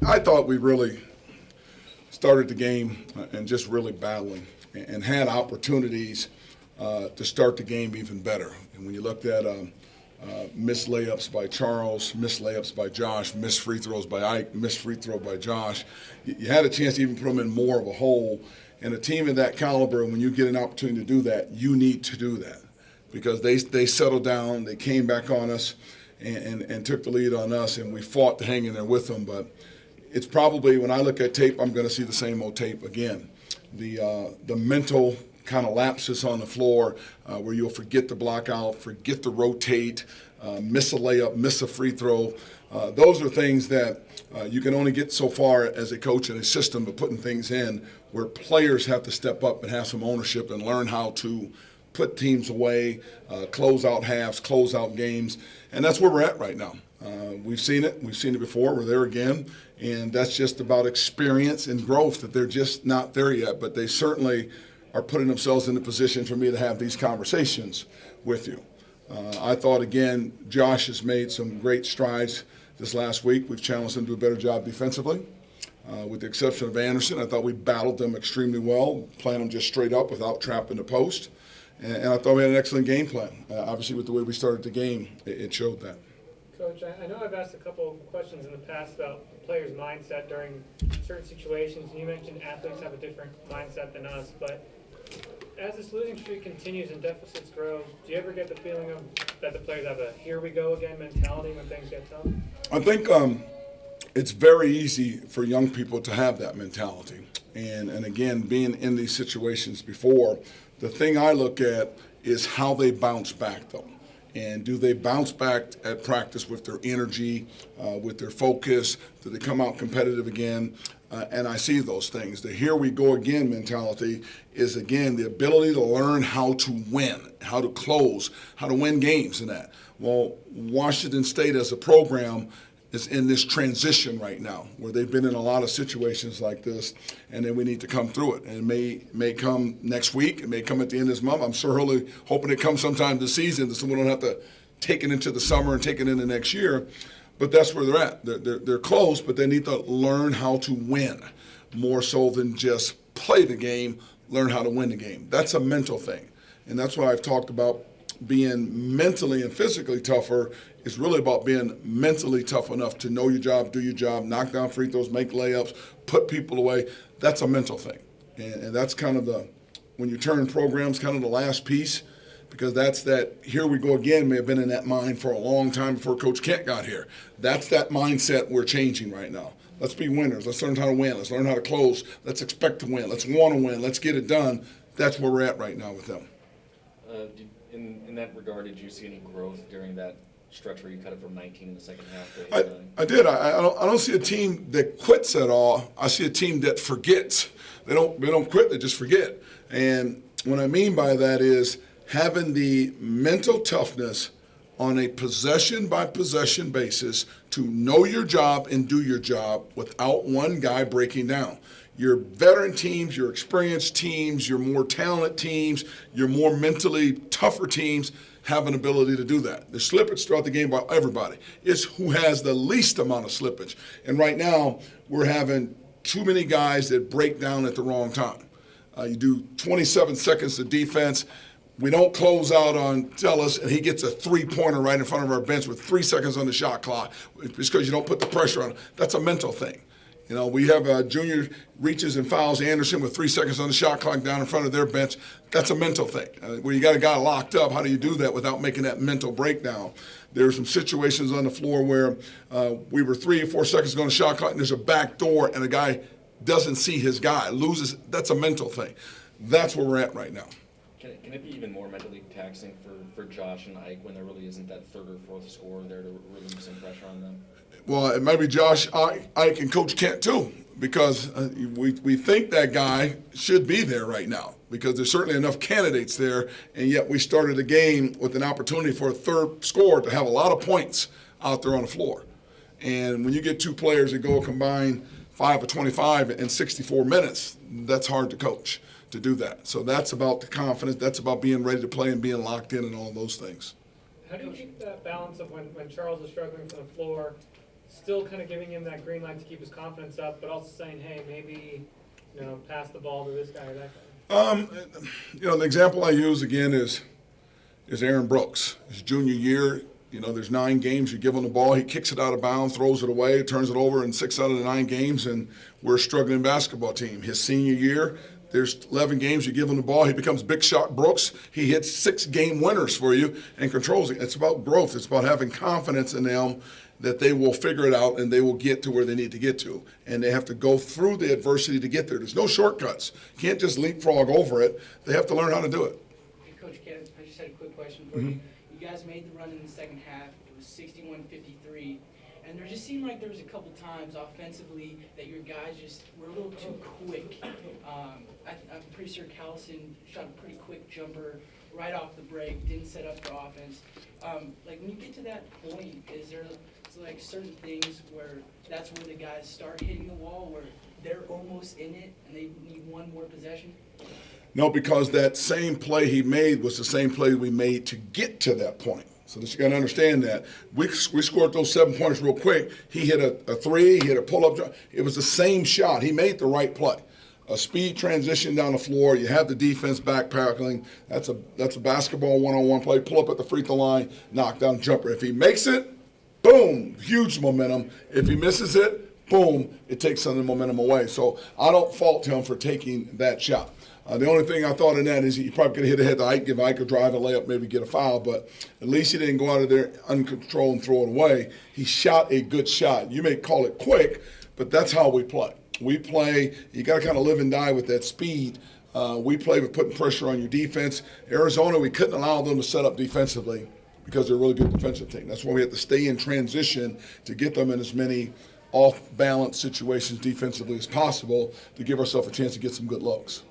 I thought we really started the game and just really battling and had opportunities to start the game even better. And when you looked at missed layups by Charles, missed layups by Josh, missed free throws by Ike, missed free throw by Josh, you had a chance to even put them in more of a hole. And a team of that caliber, when you get an opportunity to do that, you need to do that because they settled down, they came back on us and took the lead on us, and we fought to hang in there with them. But it's probably, when I look at tape, I'm going to see the same old tape again. The mental kind of lapses on the floor where you'll forget to block out, forget to rotate, miss a layup, miss a free throw. Those are things that you can only get so far as a coach and a system of putting things in where players have to step up and have some ownership and learn how to put teams away, close out halves, close out games. And that's where we're at right now. We've seen it. We've seen it before. We're there again. And that's just about experience and growth that they're just not there yet. But they certainly are putting themselves in a position for me to have these conversations with you. I thought, again, Josh has made some great strides this last week. We've challenged him to do a better job defensively. With the exception of Anderson, I thought we battled them extremely well, playing them just straight up without trapping the post. And I thought we had an excellent game plan. Obviously, with the way we started the game, it showed that. Coach, I know I've asked a couple of questions in the past about the players' mindset during certain situations. You mentioned athletes have a different mindset than us, but as this losing streak continues and deficits grow, do you ever get the feeling that the players have a here we go again mentality when things get tough? I think it's very easy for young people to have that mentality. And again, being in these situations before, the thing I look at is how they bounce back, though. And do they bounce back at practice with their energy, with their focus? Do they come out competitive again? And I see those things. The here we go again mentality is, again, the ability to learn how to win, how to close, how to win games and that. Well, Washington State as a program is in this transition right now where they've been in a lot of situations like this, and then we need to come through it. And it may come next week. It may come at the end of this month. I'm certainly hoping it comes sometime this season so we don't have to take it into the summer and take it into next year. But that's where they're at. They're close, but they need to learn how to win more so than just play the game, learn how to win the game. That's a mental thing. And that's why I've talked about being mentally and physically tougher. Is really about being mentally tough enough to know your job, do your job, knock down free throws, make layups, put people away. That's a mental thing. And that's kind of when you turn programs, kind of the last piece, because that's that here we go again may have been in that mind for a long time before Coach Kent got here. That's that mindset we're changing right now. Let's be winners. Let's learn how to win. Let's learn how to close. Let's expect to win. Let's want to win. Let's get it done. That's where we're at right now with them. In that regard, did you see any growth during that stretch where you cut it from 19 in the second half to 8-9? I did. I don't see a team that quits at all. I see a team that forgets. They don't quit. They just forget. And what I mean by that is having the mental toughness on a possession-by-possession basis to know your job and do your job without one guy breaking down. Your veteran teams, your experienced teams, your more talented teams, your more mentally tougher teams have an ability to do that. There's slippage throughout the game by everybody. It's who has the least amount of slippage. And right now, we're having too many guys that break down at the wrong time. You do 27 seconds of defense. We don't close out on Tellis, and he gets a three-pointer right in front of our bench with 3 seconds on the shot clock. It's because you don't put the pressure on him. That's a mental thing. You know, we have junior reaches and fouls Anderson with 3 seconds on the shot clock down in front of their bench. That's a mental thing. Where you got a guy locked up, how do you do that without making that mental breakdown? There are some situations on the floor where we were 3 or 4 seconds on the shot clock, and there's a back door, and a guy doesn't see his guy, loses. That's a mental thing. That's where we're at right now. Can it be even more mentally taxing for Josh and Ike when there really isn't that third or fourth scorer there to relieve some pressure on them? Well, it might be Josh, Ike, and Coach Kent too, because we think that guy should be there right now because there's certainly enough candidates there, and yet we started the game with an opportunity for a third scorer to have a lot of points out there on the floor. And when you get two players that go combined 5 of 25 in 64 minutes, that's hard to coach to do that. So that's about the confidence. That's about being ready to play and being locked in and all those things. How do you keep that balance of when Charles is struggling from the floor, still kind of giving him that green light to keep his confidence up, but also saying, hey, maybe, pass the ball to this guy or that guy? The example I use again is Aaron Brooks. His junior year, there's 9 games, you give him the ball, he kicks it out of bounds, throws it away, turns it over in 6 out of the 9 games, and we're a struggling basketball team. His senior year, there's 11 games, you give him the ball, he becomes Big Shot Brooks. He hits 6 game winners for you and controls it. It's about growth. It's about having confidence in them that they will figure it out and they will get to where they need to get to. And they have to go through the adversity to get there. There's no shortcuts. You can't just leapfrog over it. They have to learn how to do it. Hey, Coach Kent, I just had a quick question for you. You guys made the run in the second half. It was 61-53. And there just seemed like there was a couple times offensively that your guys just were a little too quick. I'm pretty sure Callison shot a pretty quick jumper right off the break, didn't set up for offense. When you get to that point, is there certain things where that's where the guys start hitting the wall, where they're almost in it and they need one more possession? No, because that same play he made was the same play we made to get to that point. So you got to understand that. We scored those 7 points real quick. He hit a 3, he hit a pull-up. It was the same shot. He made the right play. A speed transition down the floor. You have the defense backpedaling. That's a basketball one-on-one play. Pull up at the free throw line, knock down jumper. If he makes it, boom, huge momentum. If he misses it, boom, it takes some of the momentum away. So I don't fault him for taking that shot. The only thing I thought in that is he probably could have hit ahead to Ike, give Ike a drive, a layup, maybe get a foul, but at least he didn't go out of there uncontrolled and throw it away. He shot a good shot. You may call it quick, but that's how we play. We play, you got to kind of live and die with that speed. We play with putting pressure on your defense. Arizona, we couldn't allow them to set up defensively because they're a really good defensive team. That's why we have to stay in transition to get them in as many off-balance situations defensively as possible to give ourselves a chance to get some good looks.